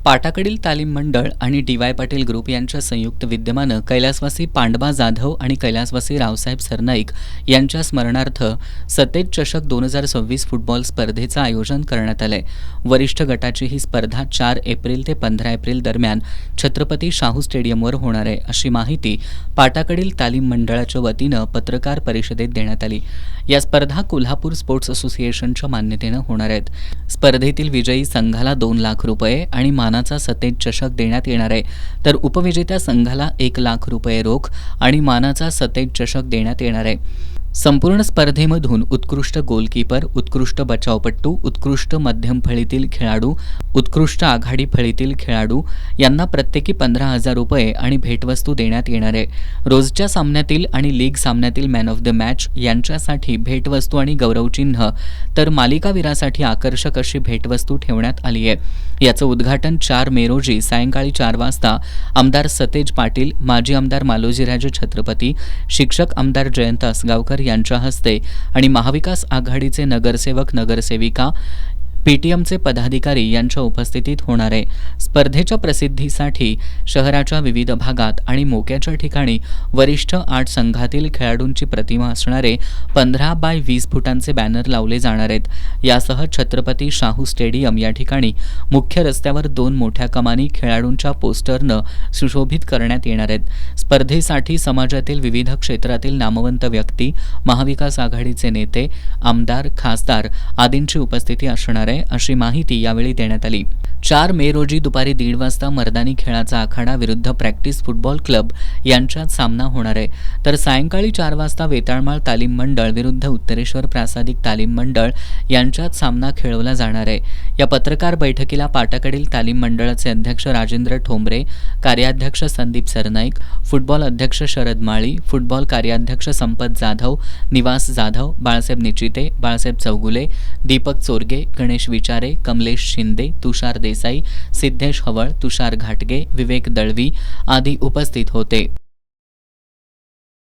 पाटाकडील तालीम मंडळ आणि डी.वाय. पाटील ग्रुप यांच्या संयुक्त विद्यमानं कैलासवासी पांडबा जाधव आणि कैलासवासी रावसाहेब सरनाईक यांच्या स्मरणार्थ सतेज चषक 2026 फुटबॉल स्पर्धेचं आयोजन करण्यात आलंय। वरिष्ठ गटाची ही स्पर्धा 4 एप्रिल ते 15 एप्रिल दरम्यान छत्रपती शाहू स्टेडियमवर होणार आहे, अशी माहिती पाटाकडील तालीम मंडळाच्या वतीनं पत्रकार परिषदेत देण्यात आली। या स्पर्धा कोल्हापूर स्पोर्ट्स असोसिएशनच्या मान्यतेनं होणार आहेत। स्पर्धेतील विजयी संघाला 2 लाख रुपये आणि मानाचा सतेज चषक देण्यात येणार आहे, तर उपविजेत्या संघाला 1 लाख रुपये रोख आणि मानाचा सतेज चषक देण्यात येणार आहे। संपूर्ण स्पर्धेमधून उत्कृष्ट गोलकीपर, उत्कृष्ट बचावपट्टू, उत्कृष्ट मध्यम फळीतील खेळाडू, उत्कृष्ट आघाडी फळीतील खेळाडू यांना प्रत्येकी 15,000 रुपये आणि भेटवस्तू देण्यात येणार आहे। रोजच्या सामन्यातील आणि लीग सामन्यातील मॅन ऑफ द मॅच यांच्यासाठी भेटवस्तू आणि गौरवचिन्ह, तर मालिकावीरासाठी आकर्षक अशी भेटवस्तू ठेवण्यात आली आहे। याचं उद्घाटन 4 मे रोजी सायंकाळी 4 वाजता आमदार सतेज पाटील, माजी आमदार मालोजीराजे छत्रपती, शिक्षक आमदार जयंत असगावकर यांच्या हस्ते आणि महाविकास आघाडीचे नगरसेवक नगरसेविका, पीटीएमचे पदाधिकारी यांच्या उपस्थितीत होणार आहे। स्पर्धेच्या प्रसिद्धीसाठी शहराच्या विविध भागात आणि मोक्याच्या ठिकाणी वरिष्ठ 8 संघातील खेळाडूंची प्रतिमा असणारे 15 बाय 20 फुटांचे बॅनर लावले जाणार आहेत। यासह छत्रपती शाहू स्टेडियम या ठिकाणी मुख्य रस्त्यावर 2 मोठ्या कमानी खेळाडूंच्या पोस्टरनं सुशोभित करण्यात येणार आहेत। स्पर्धेसाठी समाजातील विविध क्षेत्रातील नामवंत व्यक्ती, महाविकास आघाडीचे नेते, आमदार, खासदार आदींची उपस्थिती असणार आहे, अशी माहिती यावेळी देण्यात आली। 4 मे रोजी दुपारी 1:30 वाजता मर्दानी खेळाचा आखाडा विरुद्ध प्रॅक्टिस फुटबॉल क्लब यांच्यात सामना होणार आहे, तर सायंकाळी 4 वाजता वेताळमाळ तालीम मंडळ विरुद्ध उत्तरेश्वर प्रासादिक तालीम मंडळ यांच्यात सामना खेळवला जाणार आहे। या पत्रकार बैठकीला पाटाकडील तालीम मंडळाचे अध्यक्ष राजेंद्र ठोंबरे, कार्याध्यक्ष संदीप सरनाईक, फुटबॉल अध्यक्ष शरद माळी, फुटबॉल कार्याध्यक्ष संपत जाधव, निवास जाधव, बाळासाहेब निचिते, बाळासाहेब चौगुले, दीपक चोरगे, गणेश विचारे, कमलेश शिंदे, तुषार देसाई, सिद्धेश हवळ, तुषार घाटगे, विवेक दळवी आदी उपस्थित होते।